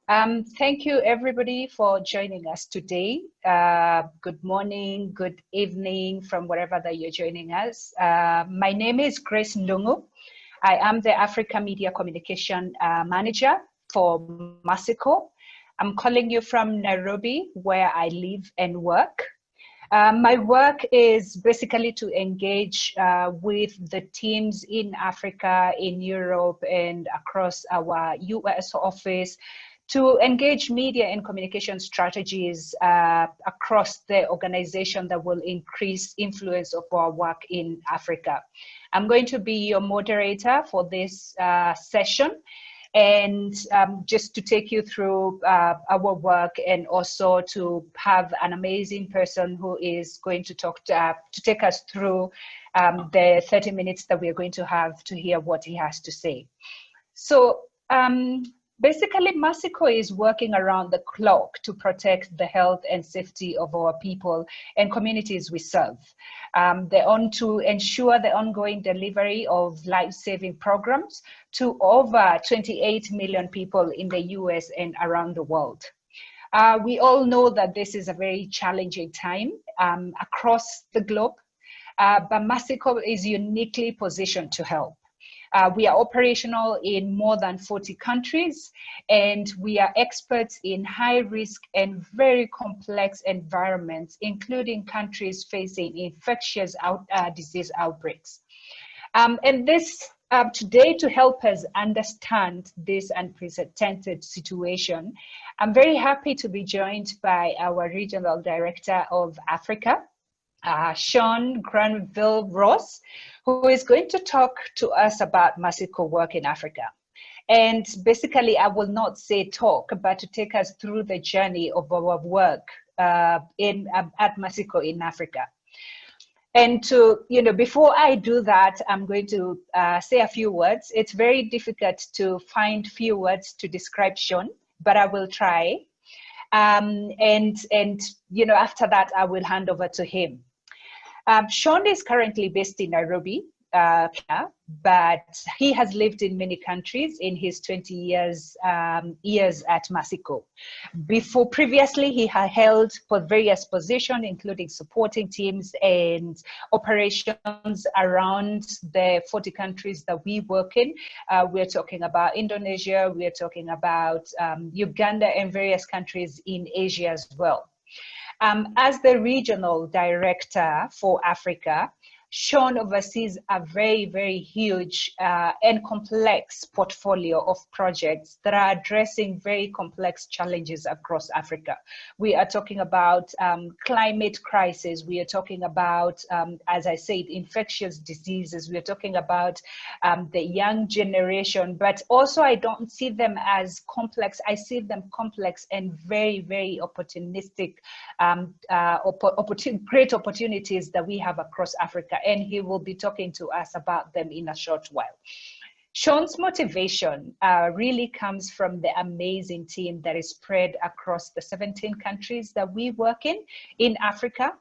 Thank you, everybody, for joining us today. Good morning, good evening, from wherever that you're joining us. My name is Grace Ndungu. I am the Africa Media Communication Manager for Masiko. I'm calling you from Nairobi, where I live and work. My work is basically to engage with the teams in Africa, in Europe, and across our US office to engage media and communication strategies across the organization that will increase influence of our work in Africa. I'm going to be your moderator for this session, and just to take you through our work, and also to have an amazing person who is going to talk to take us through the 30 minutes that we're going to have to hear what he has to say. So basically, Masiko is working around the clock to protect the health and safety of our people and communities we serve. To ensure the ongoing delivery of life-saving programs to over 28 million people in the US and around the world. We all know that this is a very challenging time across the globe, but Masiko is uniquely positioned to help. We are operational in more than 40 countries, and we are experts in high risk and very complex environments, including countries facing infectious disease outbreaks. And this today, to help us understand this unprecedented situation, I'm very happy to be joined by our Regional Director of Africa, Sean Granville-Ross, who is going to talk to us about Masiko work in Africa. And basically, I will not say talk, but to take us through the journey of our work at Masiko in Africa. And before I do that, I'm going to say a few words. It's very difficult to find few words to describe Sean, but I will try. And after that, I will hand over to him. Sean is currently based in Nairobi, Kenya, but he has lived in many countries in his 20 years at Masiko. Previously, he had held various positions, including supporting teams and operations around the 40 countries that we work in. We're talking about Indonesia, we're talking about Uganda, and various countries in Asia as well. As the regional director for Africa, Sean oversees a very, very huge and complex portfolio of projects that are addressing very complex challenges across Africa. We are talking about climate crisis. We are talking about, as I said, infectious diseases. We are talking about the young generation, but also I don't see them as complex. I see them complex and very, very opportunistic, great opportunities that we have across Africa. And he will be talking to us about them in a short while. Sean's motivation really comes from the amazing team that is spread across the 17 countries that we work in Africa,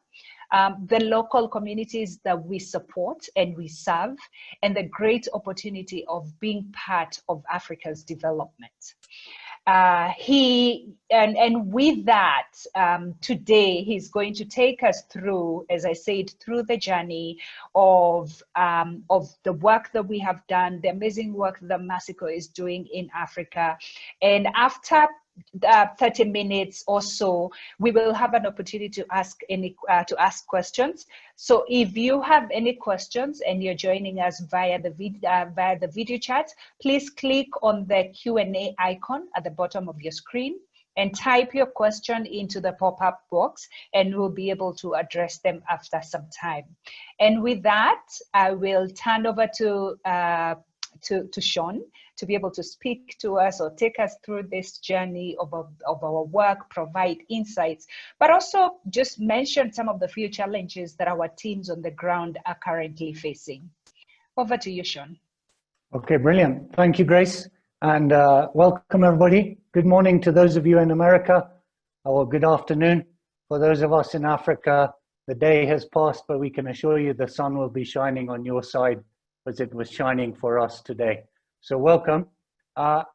the local communities that we support and we serve, and the great opportunity of being part of Africa's development. With that, today he's going to take us through, as I said, through the journey of the work that we have done, the amazing work that Masiko is doing in Africa. And after 30 minutes or so, we will have an opportunity to ask questions. So if you have any questions and you're joining us via the video chat, please click on the Q&A icon at the bottom of your screen and type your question into the pop-up box, and we'll be able to address them after some time. And with that, I will turn over to Sean to be able to speak to us or take us through this journey of our work, provide insights, but also just mention some of the few challenges that our teams on the ground are currently facing. Over to you, Sean. Okay, brilliant. Thank you, Grace. And welcome, everybody. Good morning to those of you in America, or good afternoon. For those of us in Africa, the day has passed, but we can assure you the sun will be shining on your side as it was shining for us today. So welcome.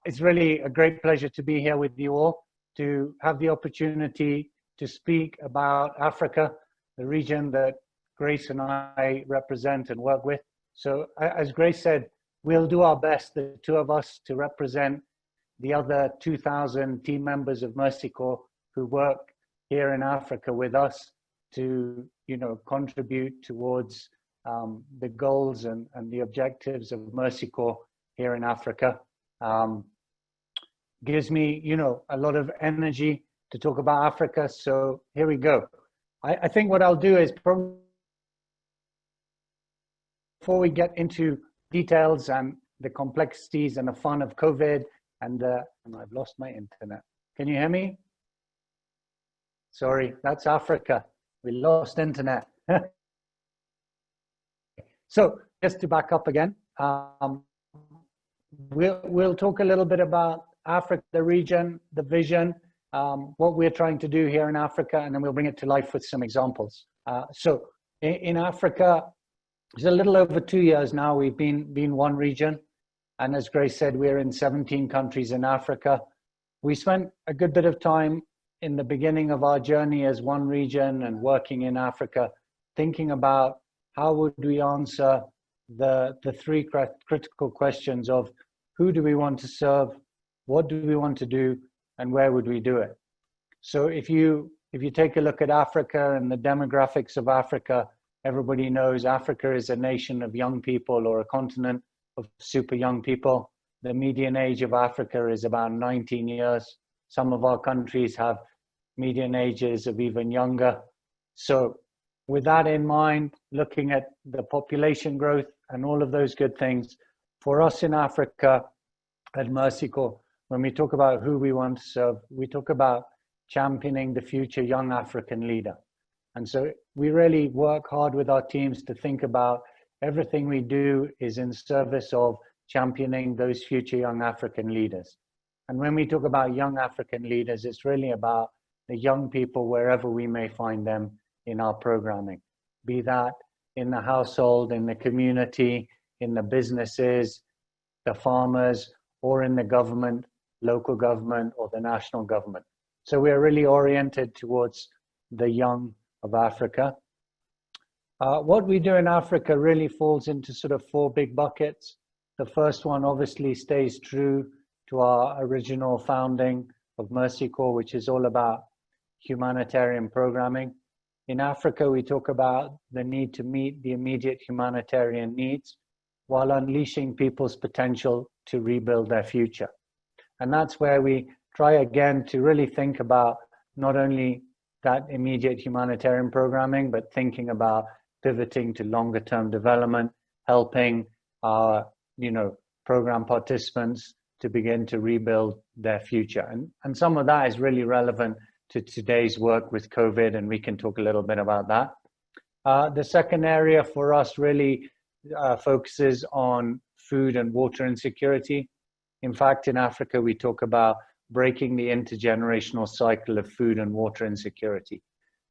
It's really a great pleasure to be here with you all, to have the opportunity to speak about Africa, the region that Grace and I represent and work with. So as Grace said, we'll do our best, the two of us, to represent the other 2,000 team members of Mercy Corps who work here in Africa with us to, contribute towards the goals and the objectives of Mercy Corps here in Africa. Gives me, a lot of energy to talk about Africa. So here we go. I think what I'll do is, probably before we get into details and the complexities and the fun of COVID, and I've lost my internet. Can you hear me? Sorry, that's Africa. We lost internet. So just to back up again, we'll talk a little bit about Africa, the region, the vision, what we're trying to do here in Africa, and then we'll bring it to life with some examples. So in Africa, it's a little over 2 years now we've been one region. And as Grace said, we're in 17 countries in Africa. We spent a good bit of time in the beginning of our journey as one region and working in Africa, thinking about how would we answer the three critical questions of who do we want to serve, what do we want to do, and where would we do it? So if you take a look at Africa and the demographics of Africa, everybody knows Africa is a nation of young people, or a continent of super young people. The median age of Africa is about 19 years. Some of our countries have median ages of even younger. So with that in mind, looking at the population growth and all of those good things, for us in Africa at Mercy Corps, when we talk about who we want to serve, we talk about championing the future young African leader. And so we really work hard with our teams to think about everything we do is in service of championing those future young African leaders. And when we talk about young African leaders, it's really about the young people wherever we may find them in our programming, be that in the household, in the community, in the businesses, the farmers, or in the government, local government, or the national government. So we are really oriented towards the young of Africa. What we do in Africa really falls into sort of four big buckets. The first one obviously stays true to our original founding of Mercy Corps, which is all about humanitarian programming. In Africa, we talk about the need to meet the immediate humanitarian needs while unleashing people's potential to rebuild their future. And that's where we try again to really think about not only that immediate humanitarian programming, but thinking about pivoting to longer term development, helping our program participants to begin to rebuild their future. And some of that is really relevant to today's work with COVID, and we can talk a little bit about that. The second area for us really focuses on food and water insecurity. In fact, in Africa, we talk about breaking the intergenerational cycle of food and water insecurity.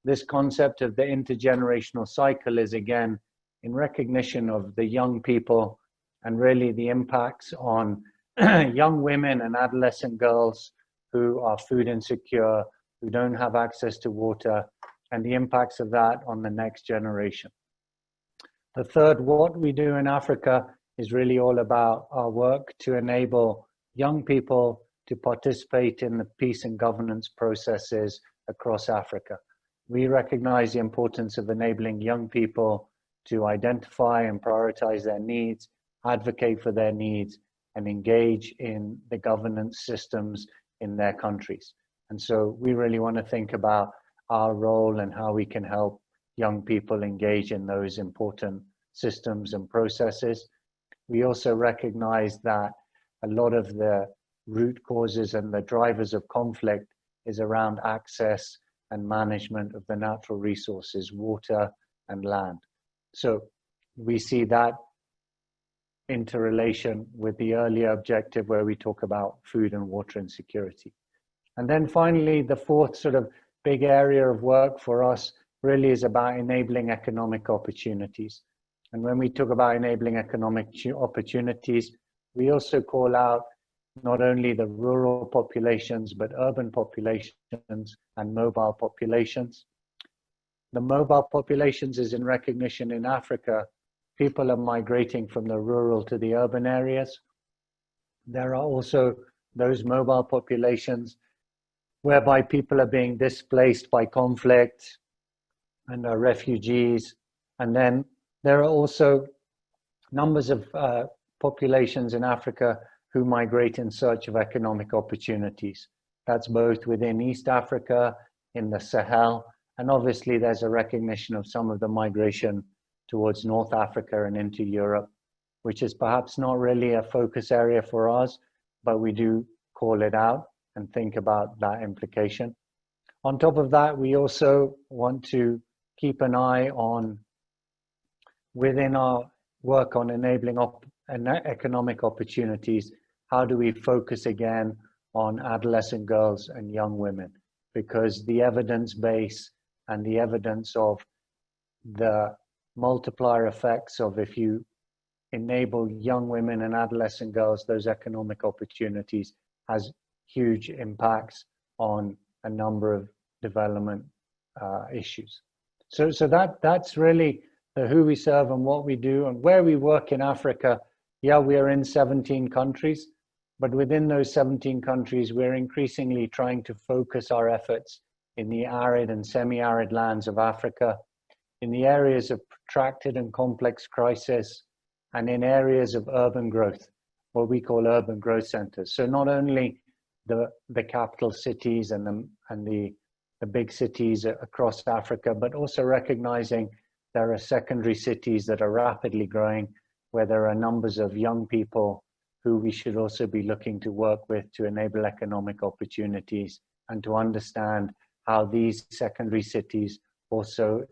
This concept of the intergenerational cycle is, again, in recognition of the young people and really the impacts on young women and adolescent girls who are food insecure, who don't have access to water, and the impacts of that on the next generation. The third, what we do in Africa, is really all about our work to enable young people to participate in the peace and governance processes across Africa. We recognize the importance of enabling young people to identify and prioritize their needs, advocate for their needs, and engage in the governance systems in their countries. And so we really want to think about our role and how we can help young people engage in those important systems and processes. We also recognize that a lot of the root causes and the drivers of conflict is around access and management of the natural resources, water and land. So we see that interrelation with the earlier objective where we talk about food and water insecurity. And then finally, the fourth sort of big area of work for us really is about enabling economic opportunities. And when we talk about enabling economic opportunities, we also call out not only the rural populations, but urban populations and mobile populations. The mobile populations is in recognition in Africa. People are migrating from the rural to the urban areas. There are also those mobile populations whereby people are being displaced by conflict and are refugees. And then there are also numbers of populations in Africa who migrate in search of economic opportunities. That's both within East Africa, in the Sahel, and obviously there's a recognition of some of the migration towards North Africa and into Europe, which is perhaps not really a focus area for us, but we do call it out and think about that implication. On top of that, we also want to keep an eye on, within our work on enabling economic opportunities, how do we focus again on adolescent girls and young women? Because the evidence base and the evidence of the multiplier effects of, if you enable young women and adolescent girls those economic opportunities, has huge impacts on a number of development issues. So that's really the who we serve and what we do and where we work in Africa. Yeah, we are in 17 countries, but within those 17 countries, we're increasingly trying to focus our efforts in the arid and semi-arid lands of Africa, in the areas of protracted and complex crisis, and in areas of urban growth, what we call urban growth centers. So not only the capital cities and the big cities across Africa, but also recognizing there are secondary cities that are rapidly growing, where there are numbers of young people who we should also be looking to work with to enable economic opportunities and to understand how these secondary cities also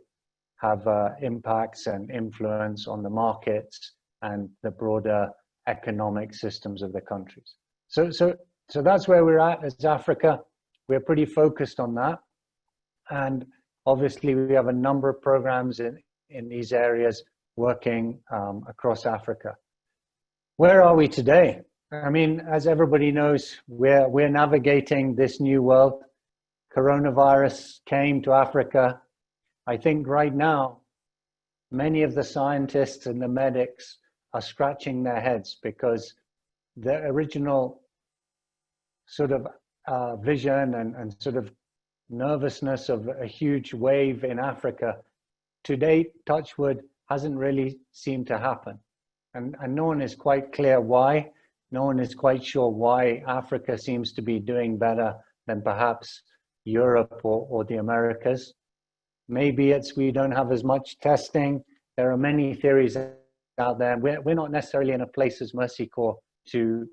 have impacts and influence on the markets and the broader economic systems of the countries. So that's where we're at as Africa. We're pretty focused on that. And obviously we have a number of programs in these areas working across Africa. Where are we today? I mean, as everybody knows, we're navigating this new world. Coronavirus came to Africa. I think right now, many of the scientists and the medics are scratching their heads because the original sort of vision and sort of nervousness of a huge wave in Africa, to date, touch wood, hasn't really seemed to happen. And no one is quite clear why. No one is quite sure why Africa seems to be doing better than perhaps Europe or the Americas. Maybe it's we don't have as much testing. There are many theories out there. We're not necessarily in a place as Mercy Corps to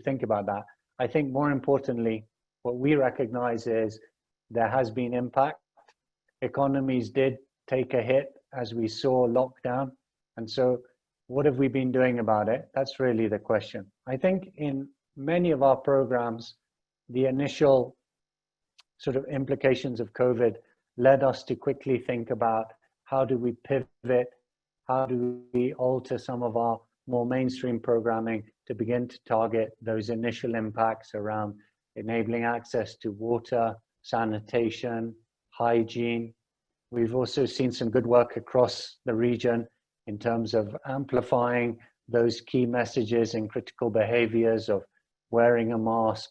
think about that. I think more importantly, what we recognize is there has been impact. Economies did take a hit as we saw lockdown. And so what have we been doing about it? That's really the question. I think in many of our programs, the initial sort of implications of COVID led us to quickly think about how do we pivot, how do we alter some of our more mainstream programming to begin to target those initial impacts around enabling access to water, sanitation, hygiene. We've also seen some good work across the region in terms of amplifying those key messages and critical behaviors of wearing a mask,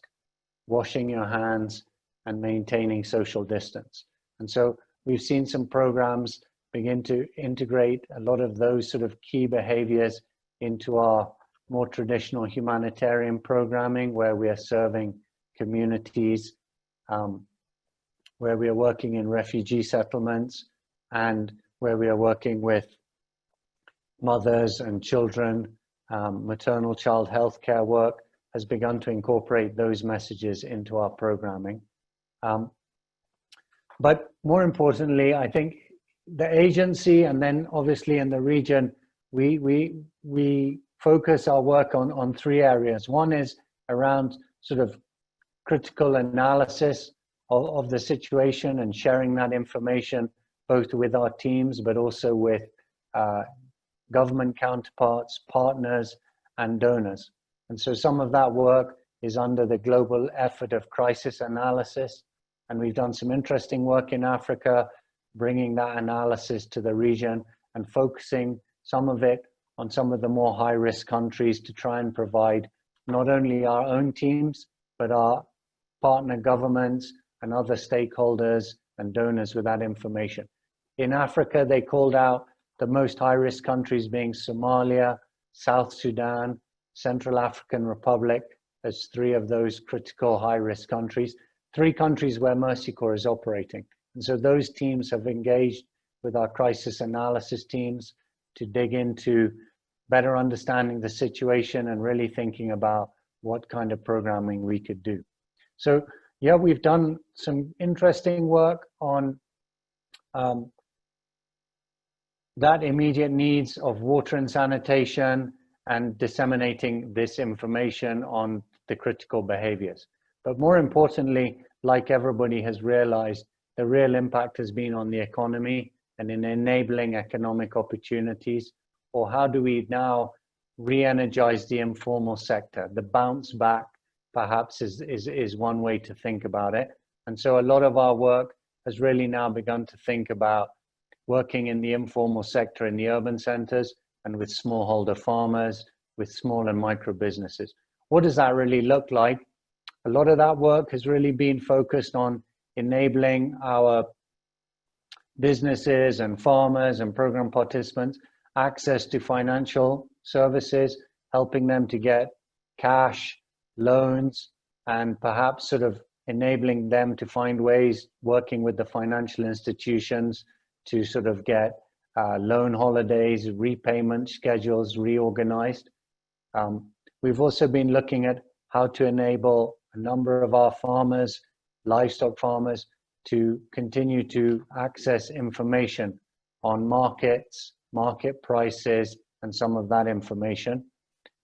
washing your hands, and maintaining social distance. And so we've seen some programs begin to integrate a lot of those sort of key behaviors into our more traditional humanitarian programming, where we are serving communities, where we are working in refugee settlements, and where we are working with mothers and children. Maternal child health care work has begun to incorporate those messages into our programming. But more importantly, I think the agency, and then obviously in the region, we focus our work on three areas. One is around sort of critical analysis of the situation and sharing that information, both with our teams, but also with government counterparts, partners, and donors. And so some of that work is under the global effort of crisis analysis. And we've done some interesting work in Africa, bringing that analysis to the region and focusing some of it on some of the more high-risk countries to try and provide not only our own teams, but our partner governments and other stakeholders and donors with that information. In Africa, they called out the most high-risk countries being Somalia, South Sudan, Central African Republic as three of those critical high-risk countries, three countries where Mercy Corps is operating. And so those teams have engaged with our crisis analysis teams to dig into better understanding the situation and really thinking about what kind of programming we could do. So yeah, we've done some interesting work on that immediate needs of water and sanitation and disseminating this information on the critical behaviors. But more importantly, like everybody has realized, the real impact has been on the economy and in enabling economic opportunities, or how do we now re-energize the informal sector? The bounce back perhaps is one way to think about it. And so a lot of our work has really now begun to think about working in the informal sector in the urban centers and with smallholder farmers, with small and micro businesses. What does that really look like? A lot of that work has really been focused on enabling our businesses and farmers and program participants access to financial services, helping them to get cash, loans, and perhaps sort of enabling them to find ways, working with the financial institutions to sort of get loan holidays, repayment schedules reorganized. We've also been looking at how to enable a number of our farmers, livestock farmers, to continue to access information on markets, market prices, and some of that information.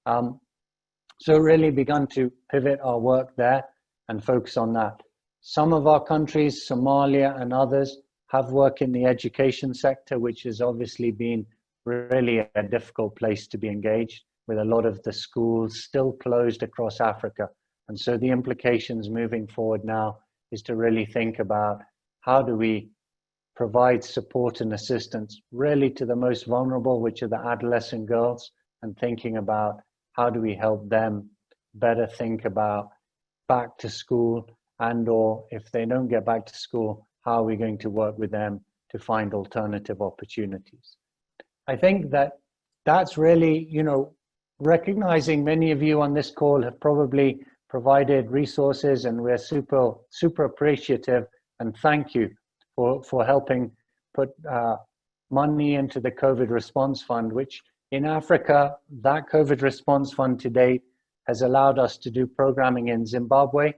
So really begun to pivot our work there and focus on that. Some of our countries, Somalia and others, have work in the education sector, which has obviously been really a difficult place to be engaged, with a lot of the schools still closed across Africa. And so the implications moving forward now is to really think about how do we provide support and assistance really to the most vulnerable, which are the adolescent girls, and thinking about how do we help them better think about back to school, and or if they don't get back to school, how are we going to work with them to find alternative opportunities? I think that that's really, you know, recognizing many of you on this call have probably provided resources, and we're super appreciative and thank you for helping put money into the COVID response fund, which in Africa, that COVID response fund to date has allowed us to do programming in Zimbabwe.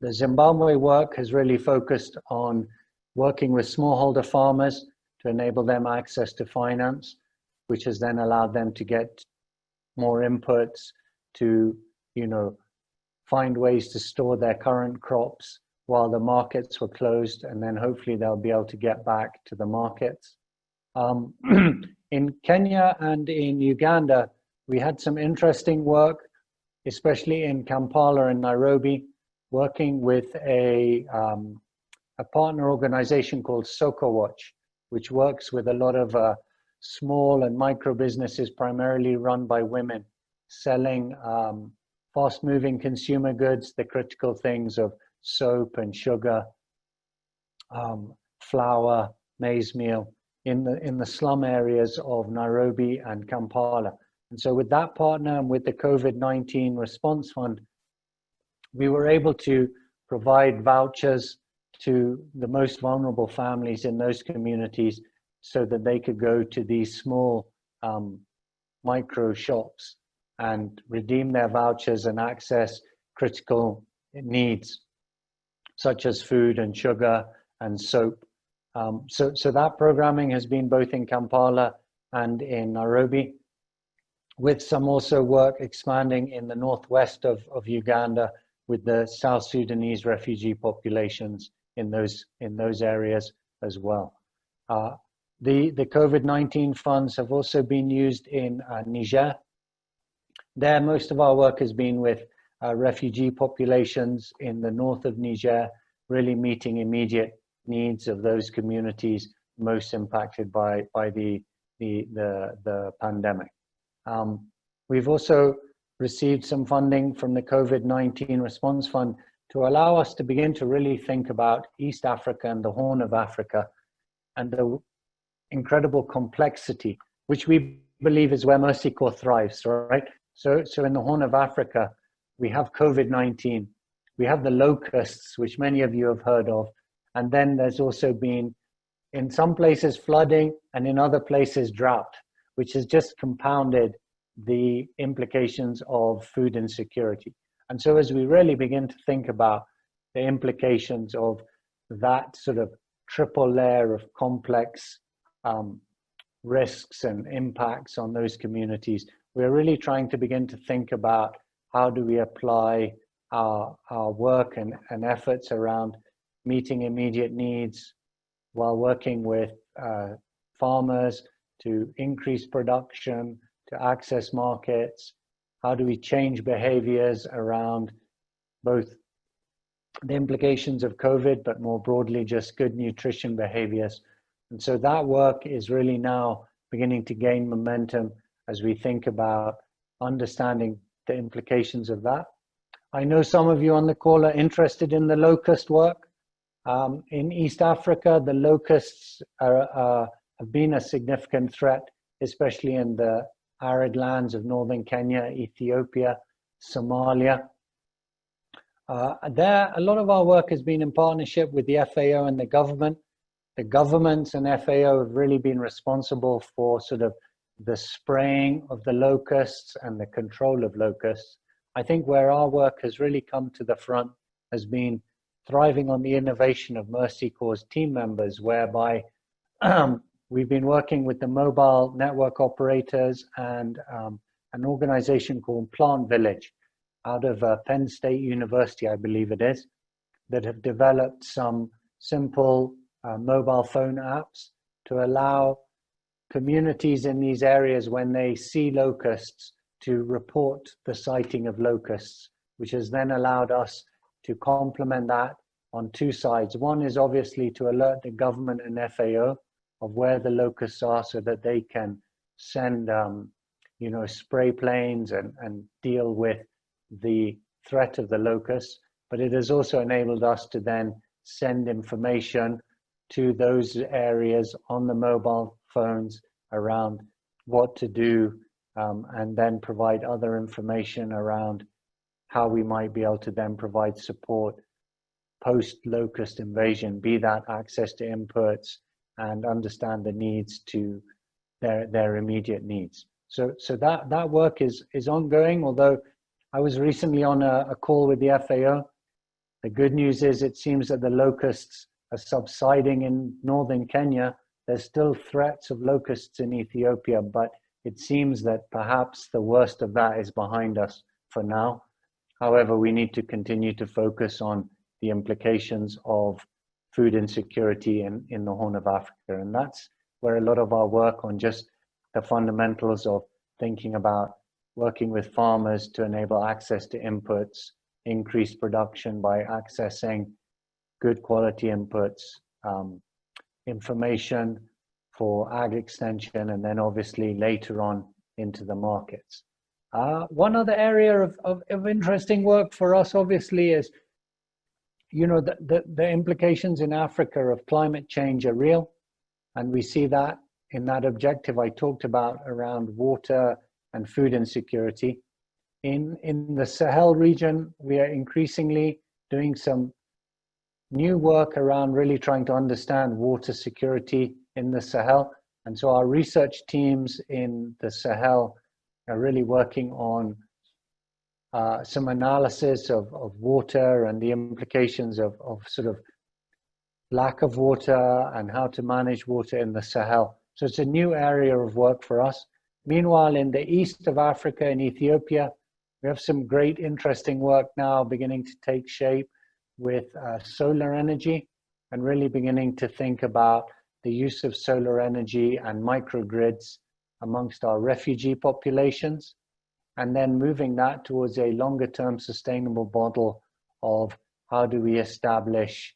The Zimbabwe work has really focused on working with smallholder farmers to enable them access to finance, which has then allowed them to get more inputs to, you know, find ways to store their current crops while the markets were closed, and then hopefully they'll be able to get back to the markets. In Kenya and in Uganda, we had some interesting work, especially in Kampala and Nairobi, working with a partner organization called Soko Watch, which works with a lot of small and micro businesses, primarily run by women, selling fast-moving consumer goods, the critical things of soap and sugar, flour, maize meal, in the slum areas of Nairobi and Kampala. And so with that partner and with the COVID-19 response fund, we were able to provide vouchers to the most vulnerable families in those communities so that they could go to these small micro shops and redeem their vouchers and access critical needs such as food and sugar and soap. So that programming has been both in Kampala and in Nairobi, with some also work expanding in the northwest of Uganda with the South Sudanese refugee populations in those areas as well. The COVID-19 funds have also been used in Niger. There, most of our work has been with refugee populations in the north of Niger, really meeting immediate needs of those communities most impacted by the pandemic. We've also received some funding from the COVID-19 Response Fund to allow us to begin to really think about East Africa and the Horn of Africa and the incredible complexity, which we believe is where Mercy Corps thrives, right? So in the Horn of Africa, we have COVID-19, we have the locusts, which many of you have heard of, and then there's also been, in some places, flooding, and in other places, drought, which has just compounded the implications of food insecurity. And so as we really begin to think about the implications of that sort of triple layer of complex risks and impacts on those communities, we're really trying to begin to think about how do we apply our work and efforts around meeting immediate needs while working with farmers to increase production, to access markets. How do we change behaviors around both the implications of COVID, but more broadly, just good nutrition behaviors? And so that work is really now beginning to gain momentum as we think about understanding the implications of that. I know some of you on the call are interested in the locust work. In East Africa, the locusts have been a significant threat, especially in the arid lands of northern Kenya, Ethiopia, Somalia. There, a lot of our work has been in partnership with the FAO and the government. The governments and FAO have really been responsible for sort of the spraying of the locusts and the control of locusts. I think where our work has really come to the front has been thriving on the innovation of Mercy Corps team members, whereby we've been working with the mobile network operators and an organization called Plant Village out of Penn State University, I believe it is, that have developed some simple mobile phone apps to allow communities in these areas, when they see locusts, to report the sighting of locusts, which has then allowed us to complement that on two sides. One is obviously to alert the government and FAO of where the locusts are so that they can send spray planes and deal with the threat of the locusts. But it has also enabled us to then send information to those areas on the mobile phones around what to do, and then provide other information around how we might be able to then provide support post-locust invasion, be that access to inputs and understand the needs to their immediate needs. So that work is ongoing, although I was recently on a call with the FAO. The good news is it seems that the locusts are subsiding in northern Kenya. There's still threats of locusts in Ethiopia, but it seems that perhaps the worst of that is behind us for now. However, we need to continue to focus on the implications of food insecurity in the Horn of Africa. And that's where a lot of our work on just the fundamentals of thinking about working with farmers to enable access to inputs, increase production by accessing good quality inputs, information for ag extension, and then obviously later on into the markets. One other area of interesting work for us obviously is, the implications in Africa of climate change are real. And we see that in that objective I talked about around water and food insecurity. In the Sahel region, we are increasingly doing some new work around really trying to understand water security in the Sahel. And so our research teams in the Sahel are really working on some analysis of water and the implications of sort of lack of water and how to manage water in the Sahel. So it's a new area of work for us. Meanwhile, in the east of Africa, in Ethiopia, we have some great interesting work now beginning to take shape with solar energy, and really beginning to think about the use of solar energy and microgrids amongst our refugee populations. and then moving that towards a longer term sustainable model of how do we establish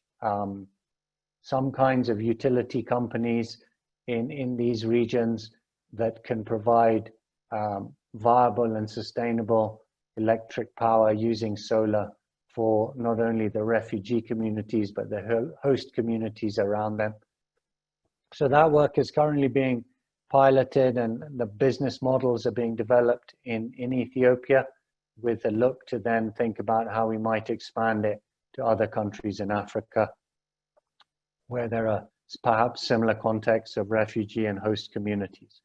some kinds of utility companies in these regions that can provide viable and sustainable electric power using solar for not only the refugee communities, but the host communities around them. So that work is currently being piloted, and the business models are being developed in Ethiopia, with a look to then think about how we might expand it to other countries in Africa, where there are perhaps similar contexts of refugee and host communities.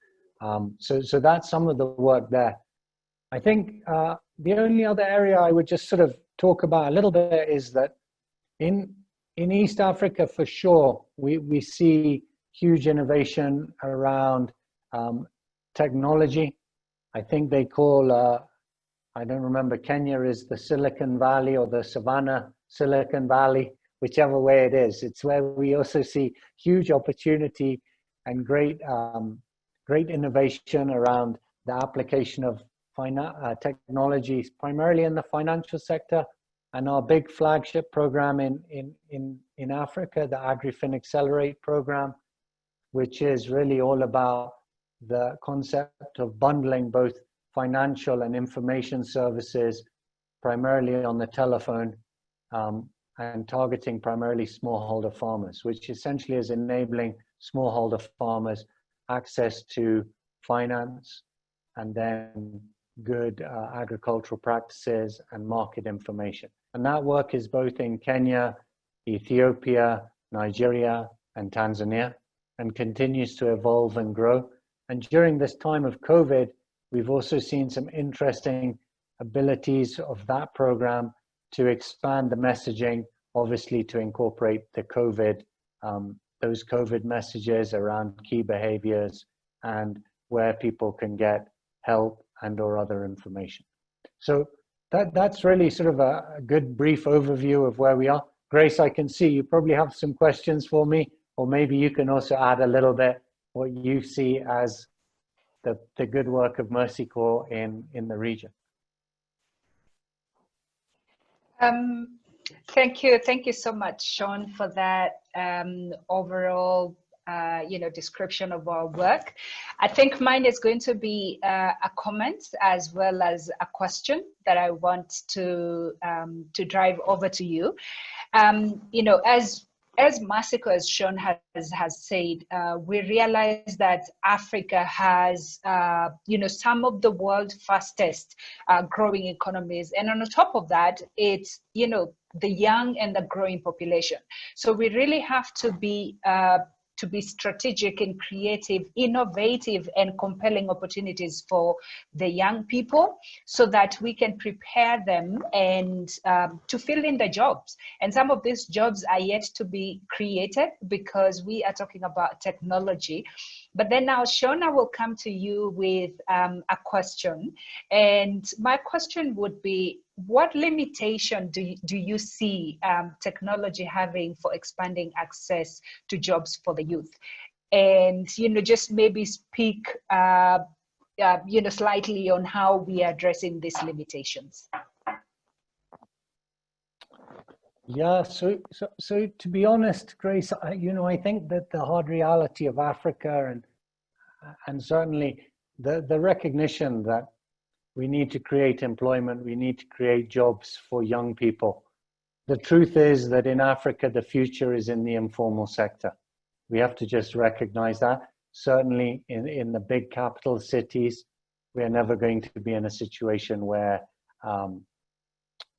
So that's some of the work there. I think the only other area I would just sort of talk about a little bit is that in East Africa, for sure, we see huge innovation around technology. I think they call, I don't remember, Kenya is the Silicon Valley or the Savannah Silicon Valley, whichever way it is. It's where we also see huge opportunity and great innovation around the application of technologies, primarily in the financial sector. And our big flagship program in Africa, the Agrifin Accelerate program, which is really all about the concept of bundling both financial and information services, primarily on the telephone, and targeting primarily smallholder farmers, which essentially is enabling smallholder farmers access to finance and then good agricultural practices and market information. And that work is both in Kenya, Ethiopia, Nigeria, and Tanzania, and continues to evolve and grow. And during this time of COVID, we've also seen some interesting abilities of that program to expand the messaging, obviously to incorporate the COVID, those COVID messages around key behaviors and where people can get help and or other information. So that's really sort of a good brief overview of where we are. Grace, I can see you probably have some questions for me, or maybe you can also add a little bit what you see as the good work of Mercy Corps in the region. Thank you so much, Sean, for that overall description of our work. I think mine is going to be a comment as well as a question that I want to drive over to you. As Masiko, as Sean has said, we realize that Africa has, some of the world's fastest growing economies. And on the top of that, it's, the young and the growing population. So we really have to be strategic and creative, innovative, and compelling opportunities for the young people so that we can prepare them and to fill in the jobs. And some of these jobs are yet to be created because we are talking about technology. But then now, Shona, will come to you with a question. And my question would be, what limitation do you see technology having for expanding access to jobs for the youth? And, just maybe speak, slightly on how we are addressing these limitations. Yeah, so to be honest, Grace, I think that the hard reality of Africa and certainly the recognition that we need to create employment, we need to create jobs for young people. The truth is that in Africa, the future is in the informal sector. We have to just recognize that. Certainly in the big capital cities, we are never going to be in a situation where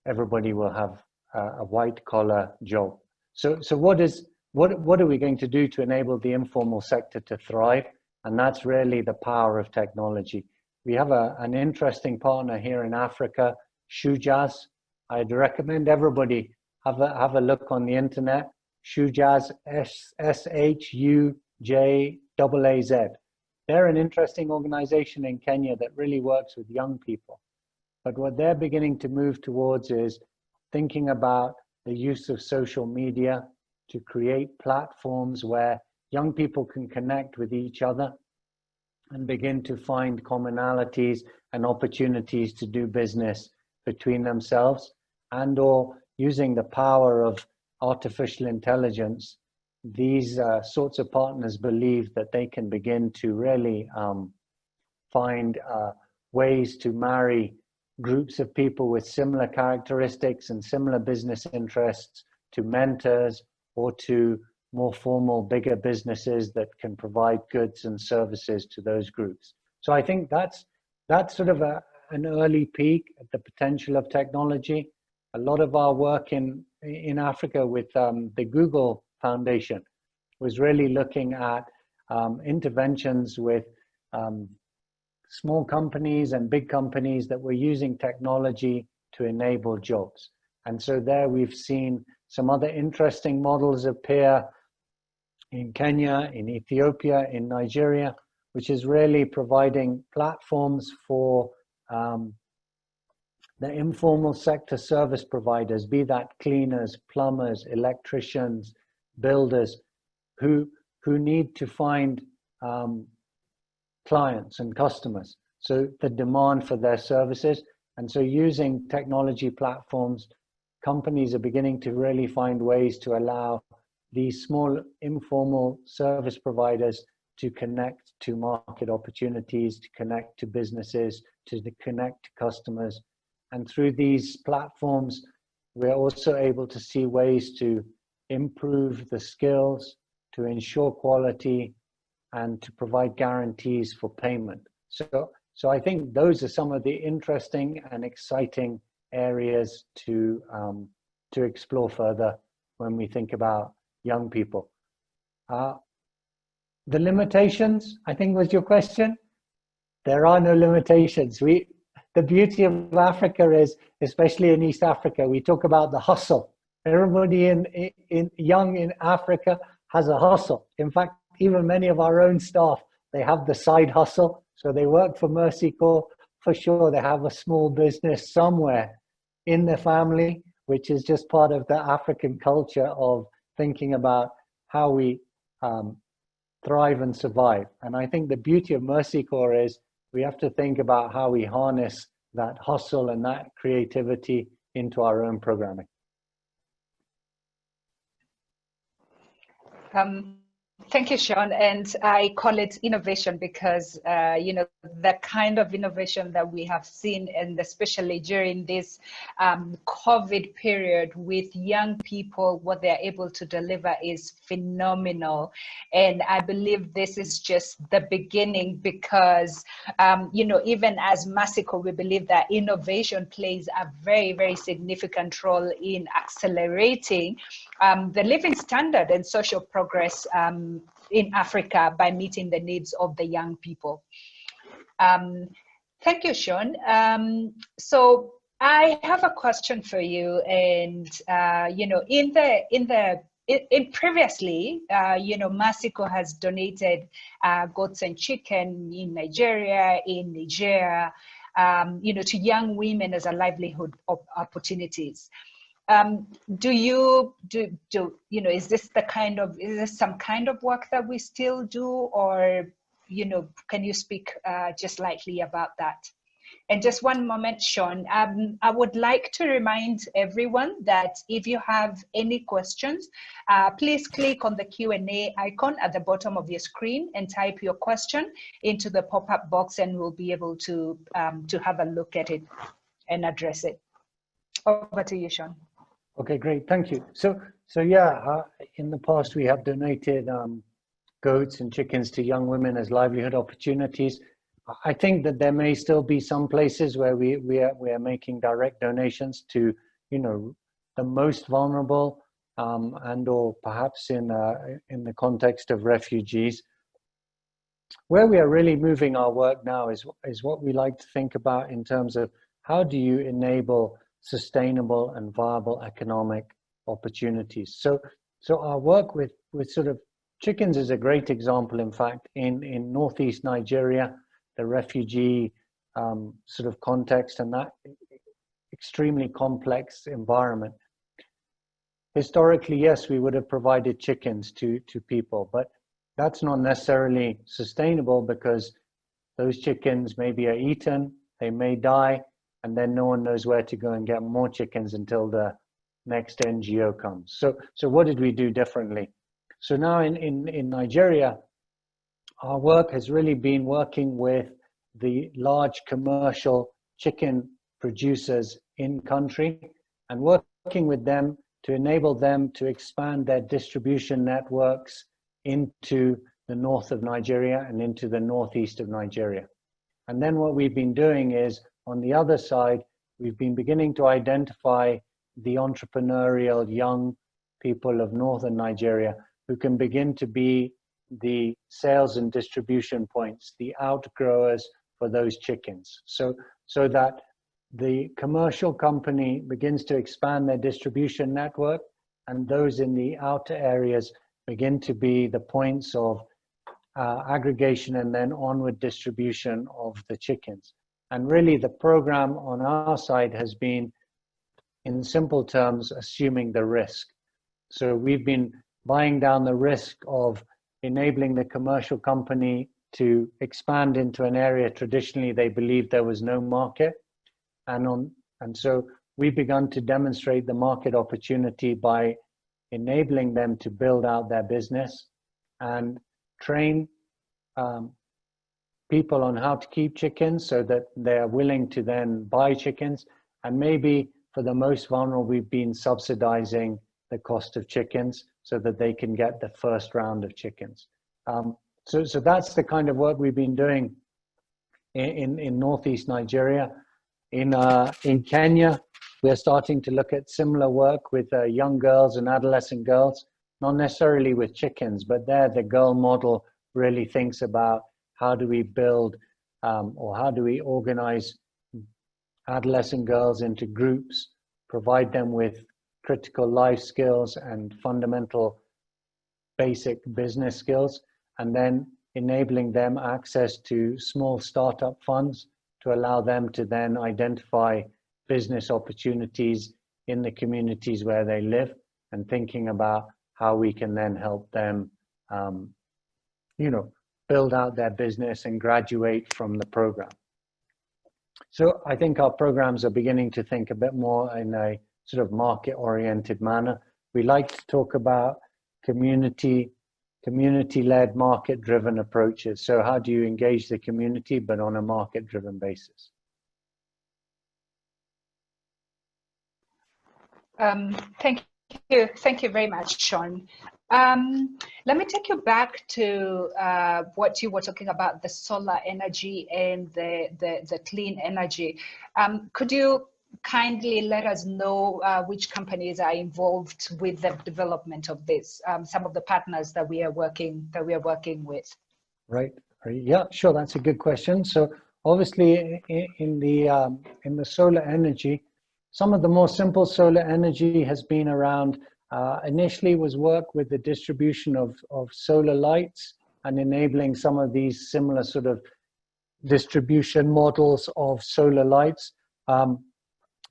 everybody will have a white collar job. So what are we going to do to enable the informal sector to thrive? And that's really the power of technology. We have an interesting partner here in Africa, Shujaz. I'd recommend everybody have a look on the internet. Shujaz, SHUJAAZ. They're an interesting organization in Kenya that really works with young people. But what they're beginning to move towards is thinking about the use of social media to create platforms where young people can connect with each other and begin to find commonalities and opportunities to do business between themselves, and or using the power of artificial intelligence. These sorts of partners believe that they can begin to really find ways to marry groups of people with similar characteristics and similar business interests to mentors or to more formal, bigger businesses that can provide goods and services to those groups. So I think that's sort of an early peek at the potential of technology. A lot of our work in Africa with the Google Foundation was really looking at interventions with small companies and big companies that were using technology to enable jobs. And so there we've seen some other interesting models appear in Kenya, in Ethiopia, in Nigeria, which is really providing platforms for the informal sector service providers, be that cleaners, plumbers, electricians, builders, who need to find clients and customers. So the demand for their services. And so using technology platforms, companies are beginning to really find ways to allow these small informal service providers to connect to market opportunities, to connect to businesses, to connect to customers. And through these platforms, we're also able to see ways to improve the skills, to ensure quality, and to provide guarantees for payment. So I think those are some of the interesting and exciting areas to explore further when we think about young people. The limitations, I think, was your question. There are no limitations. The beauty of Africa is, especially in East Africa, we talk about the hustle. Everybody young in Africa has a hustle. In fact, even many of our own staff, they have the side hustle. So they work for Mercy Corps. For sure, they have a small business somewhere in their family, which is just part of the African culture of thinking about how we thrive and survive. And I think the beauty of Mercy Corps is we have to think about how we harness that hustle and that creativity into our own programming. Thank you, Sean. And I call it innovation because, the kind of innovation that we have seen, and especially during this COVID period with young people, what they're able to deliver is phenomenal. And I believe this is just the beginning because, even as Mexico, we believe that innovation plays a very, very significant role in accelerating the living standard and social progress in Africa by meeting the needs of the young people. Thank you, Sean. So I have a question for you, and in previously, Mexico has donated goats and chicken in Nigeria, in Nigeria, to young women as a livelihood opportunities. Is this some kind of work that we still do, or, can you speak just lightly about that? And just one moment, Sean, I would like to remind everyone that if you have any questions, please click on the Q&A icon at the bottom of your screen and type your question into the pop-up box, and we'll be able to have a look at it and address it. Over to you, Sean. Okay, great, thank you. So yeah, in the past we have donated goats and chickens to young women as livelihood opportunities. I think that there may still be some places where we are making direct donations to, the most vulnerable, and or perhaps in the context of refugees. Where we are really moving our work now is what we like to think about in terms of how do you enable sustainable and viable economic opportunities. So our work with sort of chickens is a great example. In fact, in Northeast Nigeria, the refugee sort of context and that extremely complex environment. Historically, yes, we would have provided chickens to people, but that's not necessarily sustainable because those chickens maybe are eaten, they may die, and then no one knows where to go and get more chickens until the next NGO comes. So what did we do differently? So now in Nigeria, our work has really been working with the large commercial chicken producers in country and working with them to enable them to expand their distribution networks into the north of Nigeria and into the northeast of Nigeria. And then what we've been doing is, on the other side, we've been beginning to identify the entrepreneurial young people of northern Nigeria who can begin to be the sales and distribution points, the outgrowers for those chickens. So that the commercial company begins to expand their distribution network, and those in the outer areas begin to be the points of aggregation and then onward distribution of the chickens. And really the program on our side has been, in simple terms, assuming the risk. So we've been buying down the risk of enabling the commercial company to expand into an area traditionally they believed there was no market. And so we've begun to demonstrate the market opportunity by enabling them to build out their business and train people on how to keep chickens so that they're willing to then buy chickens. And maybe for the most vulnerable, we've been subsidizing the cost of chickens so that they can get the first round of chickens. So that's the kind of work we've been doing in northeast Nigeria. In Kenya, we're starting to look at similar work with young girls and adolescent girls, not necessarily with chickens, but there the girl model really thinks about how do we build or how do we organize adolescent girls into groups, provide them with critical life skills and fundamental basic business skills, and then enabling them access to small startup funds to allow them to then identify business opportunities in the communities where they live, and thinking about how we can then help them, build out their business and graduate from the program. So I think our programs are beginning to think a bit more in a sort of market-oriented manner. We like to talk about community-led, market-driven approaches. So how do you engage the community, but on a market-driven basis? Thank you very much, Sean. Let me take you back to what you were talking about, the solar energy and the clean energy. Could you kindly let us know which companies are involved with the development of this? Some of the partners that we are working with. Right. Yeah, sure. That's a good question. So obviously, in the solar energy, some of the more simple solar energy has been around. Initially, was work with the distribution of solar lights and enabling some of these similar sort of distribution models of solar lights.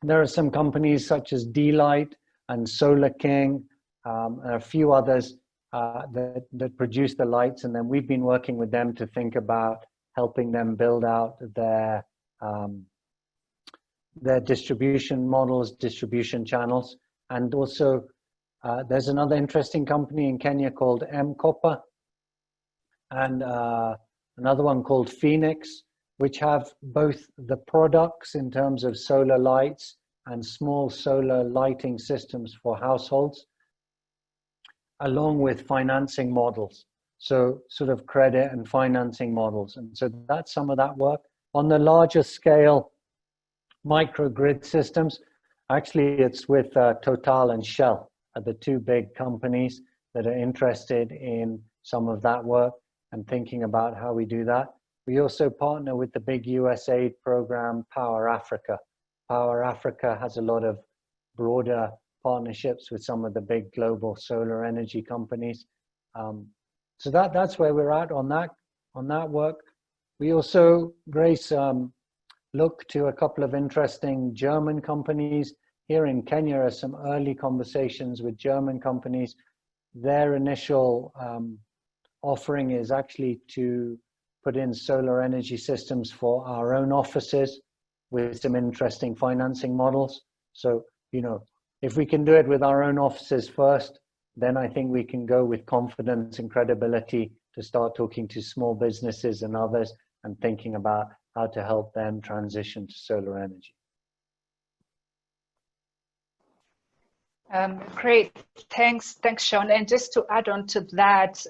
There are some companies such as D-Light and Solar King, and a few others that produce the lights, and then we've been working with them to think about helping them build out their distribution models, distribution channels. And also there's another interesting company in Kenya called M-Copper, and another one called Phoenix, which have both the products in terms of solar lights and small solar lighting systems for households, along with financing models. So sort of credit and financing models. And so that's some of that work. On the larger scale, microgrid systems, actually it's with Total and Shell are the two big companies that are interested in some of that work and thinking about how we do that. We also partner with the big USAID program, Power Africa. Power Africa has a lot of broader partnerships with some of the big global solar energy companies. So that's where we're at on that work. We also, Grace, look to a couple of interesting German companies. Here in Kenya are some early conversations with German companies. Their initial offering is actually to put in solar energy systems for our own offices with some interesting financing models. So, you know, if we can do it with our own offices first, then I think we can go with confidence and credibility to start talking to small businesses and others and thinking about how to help them transition to solar energy. Great, thanks, Sean. And just to add on to that,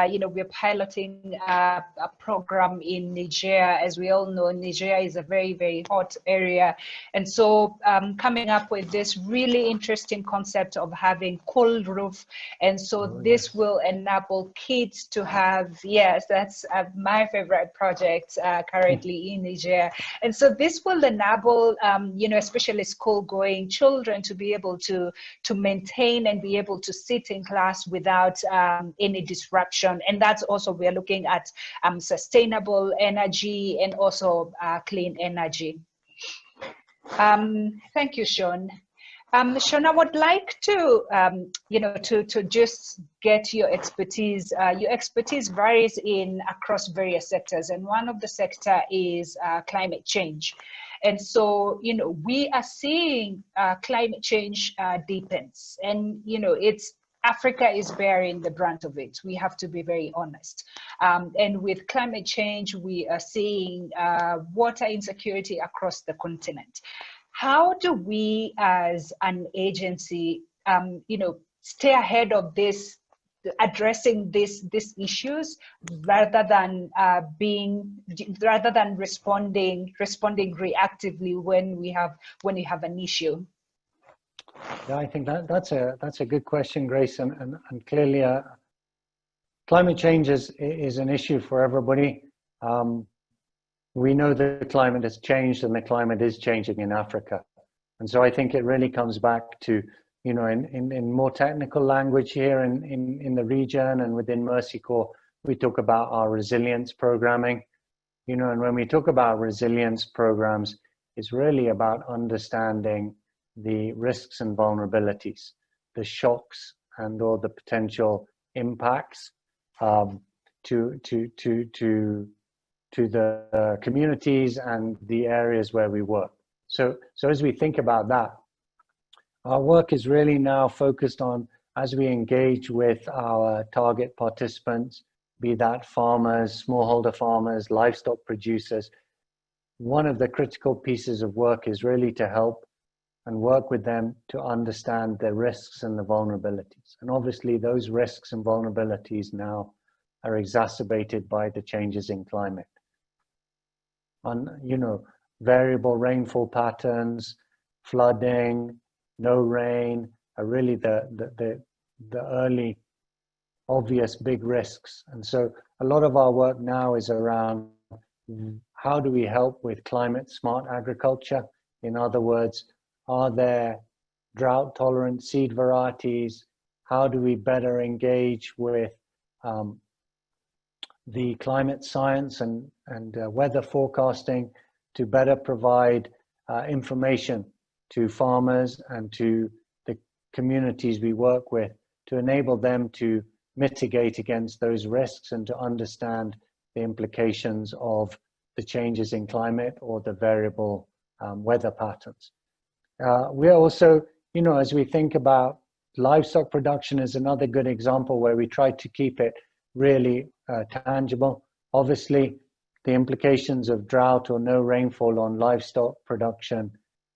you know, we're piloting a program in Nigeria. As we all know, Nigeria is a very, very hot area. And so coming up with this really interesting concept of having cold roof. And so this will enable kids to have, yes, that's my favorite project currently in Nigeria. And so this will enable, you know, especially school going children to be able to maintain and be able to sit in class without any disruption. And that's also, we're looking at sustainable energy and also clean energy. Thank you, Sean. Sean, I would like to, you know, to just get your expertise. Your expertise varies across various sectors, and one of the sector is climate change. And so, you know, we are seeing climate change deepens, and, you know, Africa is bearing the brunt of it. We have to be very honest. And with climate change, we are seeing water insecurity across the continent. How do we as an agency, you know, stay ahead of this, addressing these issues rather than responding reactively when you have an issue? Yeah, I think that's a good question, Grace, and clearly climate change is an issue for everybody. We know the climate has changed, and the climate is changing in Africa, and so I think it really comes back to, you know, in more technical language here in the region and within Mercy Corps, we talk about our resilience programming, you know, and when we talk about resilience programs, it's really about understanding the risks and vulnerabilities, the shocks and or the potential impacts to the communities and the areas where we work. So as we think about that, our work is really now focused on, as we engage with our target participants, be that farmers, smallholder farmers, livestock producers, one of the critical pieces of work is really to help and work with them to understand the risks and the vulnerabilities. And obviously those risks and vulnerabilities now are exacerbated by the changes in climate. You know, variable rainfall patterns, flooding, no rain are really the early obvious big risks. And so a lot of our work now is around how do we help with climate smart agriculture? In other words, are there drought tolerant seed varieties? How do we better engage with the climate science and weather forecasting to better provide information to farmers and to the communities we work with to enable them to mitigate against those risks and to understand the implications of the changes in climate or the variable weather patterns. We're also, you know, as we think about livestock production is another good example where we try to keep it really tangible. Obviously, the implications of drought or no rainfall on livestock production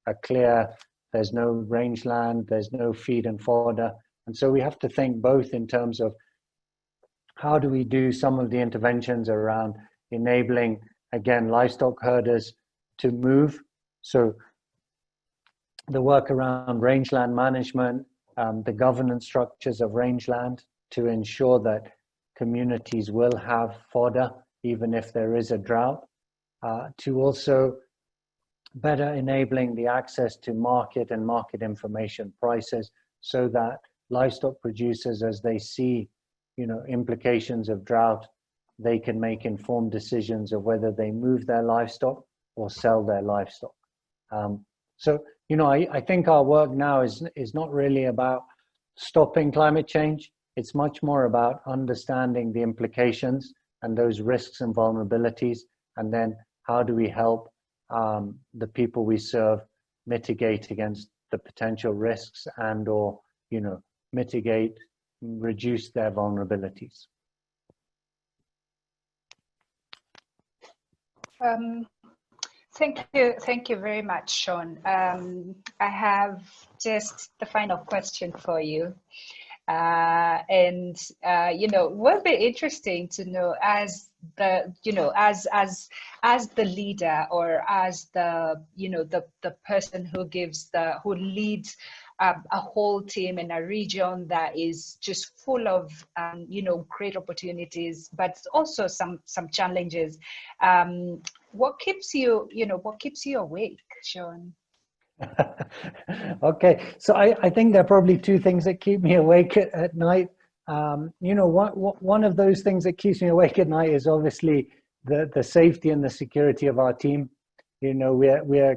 are clear. There's no rangeland, there's no feed and fodder. And so we have to think both in terms of how do we do some of the interventions around enabling, again, livestock herders to move. So the work around rangeland management, the governance structures of rangeland to ensure that communities will have fodder even if there is a drought, to also better enabling the access to market and market information prices so that livestock producers, as they see, you know, implications of drought, they can make informed decisions of whether they move their livestock or sell their livestock. So, you know, I think our work now is not really about stopping climate change. It's much more about understanding the implications and those risks and vulnerabilities, and then how do we help the people we serve mitigate against the potential risks and or mitigate, reduce their vulnerabilities. Thank you very much, Sean. I have just the final question for you. Will be interesting to know as the as the leader, or as the the person who leads a whole team in a region that is just full of great opportunities, but also some challenges. What keeps you awake, Sean? Okay, so I think there are probably two things that keep me awake at night. One of those things that keeps me awake at night is obviously the safety and the security of our team. We're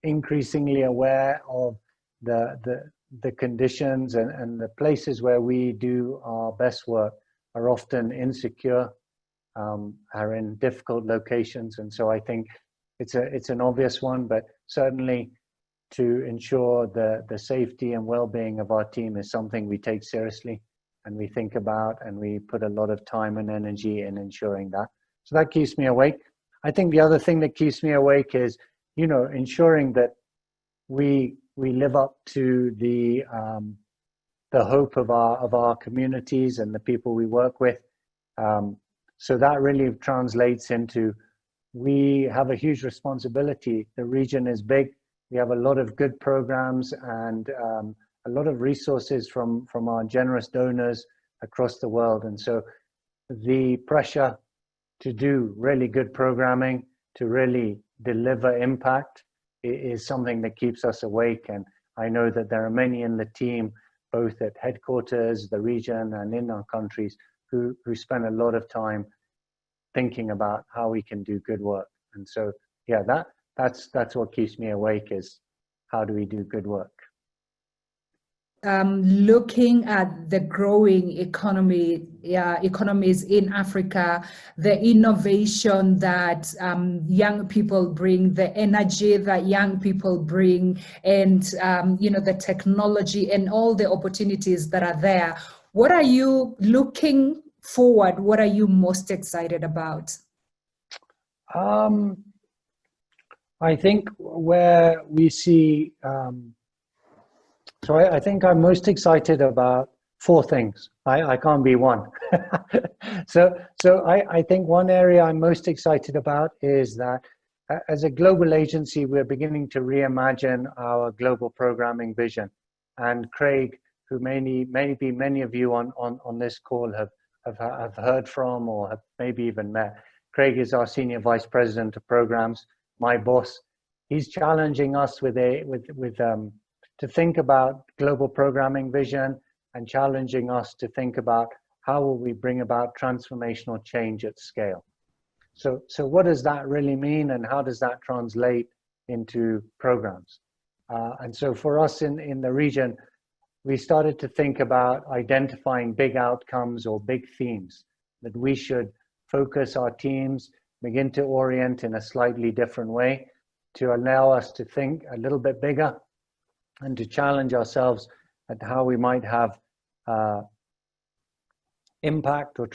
increasingly aware of the conditions and the places where we do our best work are often insecure, are in difficult locations, and so I think it's an obvious one, but certainly to ensure the safety and well-being of our team is something we take seriously and we think about, and we put a lot of time and energy in ensuring that. So that keeps me awake. I think the other thing that keeps me awake is, ensuring that we live up to the hope of our communities and the people we work with. So that really translates into, we have a huge responsibility. The region is big. We have a lot of good programs and a lot of resources from our generous donors across the world. And so the pressure to do really good programming, to really deliver impact, is something that keeps us awake. And I know that there are many in the team, both at headquarters, the region, and in our countries, who spend a lot of time thinking about how we can do good work. And so, yeah, that's what keeps me awake, is how do we do good work. Looking at the growing economies in Africa, the innovation that young people bring, the energy that young people bring, and the technology and all the opportunities that are there. What are you looking forward? What are you most excited about? I think where we see, so I think I'm most excited about four things. I can't be one. So I think one area I'm most excited about is that as a global agency, we're beginning to reimagine our global programming vision. And Craig, who maybe many of you on this call have heard from or have maybe even met. Craig is our Senior Vice President of Programs, my boss. He's challenging us to think about global programming vision, and challenging us to think about how will we bring about transformational change at scale. So what does that really mean, and how does that translate into programs? And so for us in the region, we started to think about identifying big outcomes or big themes that we should focus our teams, begin to orient in a slightly different way to allow us to think a little bit bigger and to challenge ourselves at how we might have impact or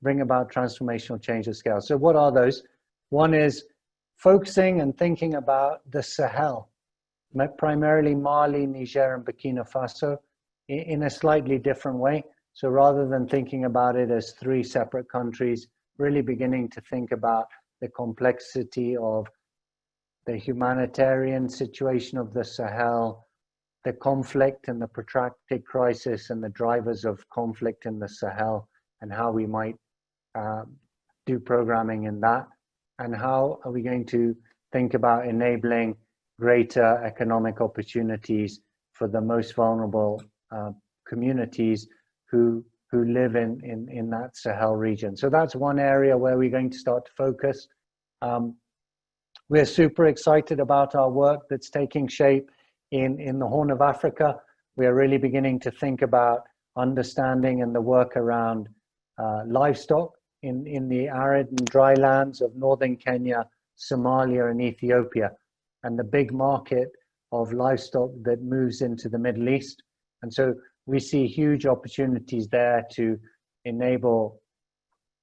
bring about transformational change at scale. So what are those? One is focusing and thinking about the Sahel, primarily Mali, Niger, and Burkina Faso, in a slightly different way. So rather than thinking about it as three separate countries, really beginning to think about the complexity of the humanitarian situation of the Sahel, the conflict and the protracted crisis and the drivers of conflict in the Sahel, and how we might do programming in that, and how are we going to think about enabling greater economic opportunities for the most vulnerable communities who live in that Sahel region. So that's one area where we're going to start to focus. We're super excited about our work that's taking shape in the Horn of Africa. We're really beginning to think about understanding and the work around livestock in the arid and dry lands of northern Kenya, Somalia, and Ethiopia, and the big market of livestock that moves into the Middle East. And so we see huge opportunities there to enable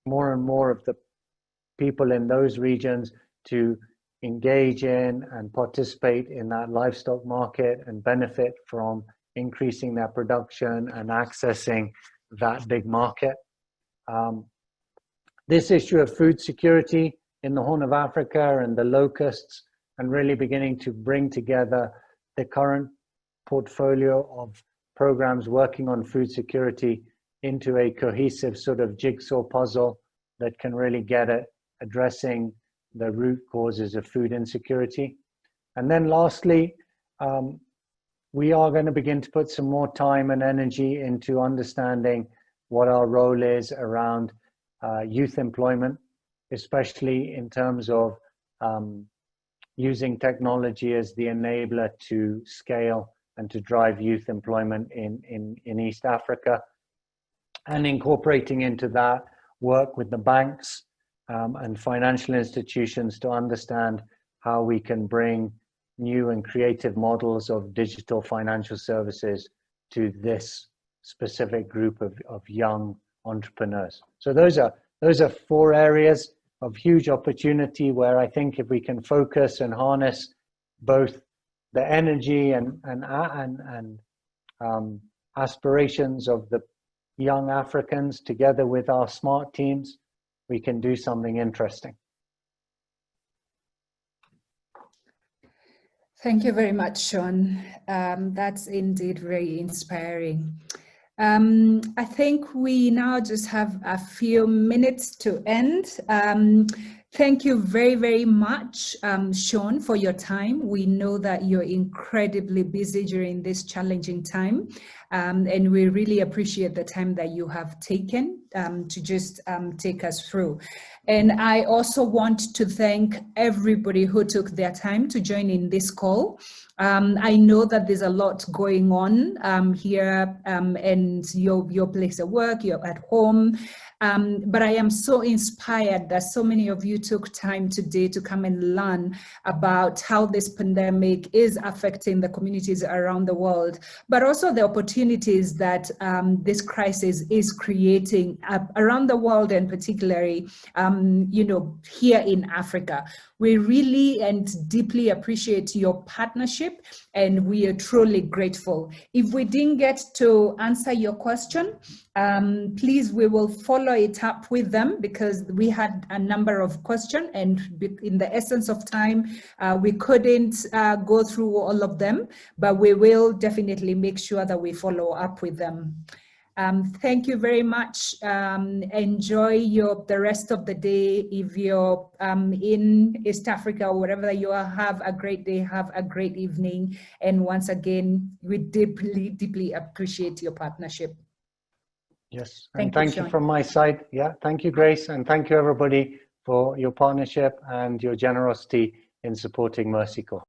more and more of the people in those regions to engage in and participate in that livestock market and benefit from increasing their production and accessing that big market. This issue of food security in the Horn of Africa and the locusts, and really beginning to bring together the current portfolio of programs working on food security into a cohesive sort of jigsaw puzzle that can really get at addressing the root causes of food insecurity. And then lastly, we are going to begin to put some more time and energy into understanding what our role is around youth employment, especially in terms of using technology as the enabler to scale and to drive youth employment in East Africa, and incorporating into that work with the banks and financial institutions to understand how we can bring new and creative models of digital financial services to this specific group of young entrepreneurs. So those are 4 areas of huge opportunity where I think if we can focus and harness both the energy and aspirations of the young Africans together with our smart teams, we can do something interesting. Thank you very much, Sean. That's indeed very inspiring. I think we now just have a few minutes to end. Thank you very, very much, Sean, for your time. We know that you're incredibly busy during this challenging time, and we really appreciate the time that you have taken to just take us through. And I also want to thank everybody who took their time to join in this call. I know that there's a lot going on here and your place of work, you're at home. But I am so inspired that so many of you took time today to come and learn about how this pandemic is affecting the communities around the world, but also the opportunities that this crisis is creating around the world, and particularly, here in Africa. We really and deeply appreciate your partnership, and we are truly grateful. If we didn't get to answer your question, please, we will follow it up with them, because we had a number of questions, and in the essence of time, we couldn't go through all of them, but we will definitely make sure that we follow up with them. Thank you very much. Enjoy the rest of the day. If you're in East Africa or wherever you are, have a great day, have a great evening. And once again, we deeply, deeply appreciate your partnership. Yes, and thank you from my side. Yeah, thank you, Grace, and thank you everybody for your partnership and your generosity in supporting Mercy Corps.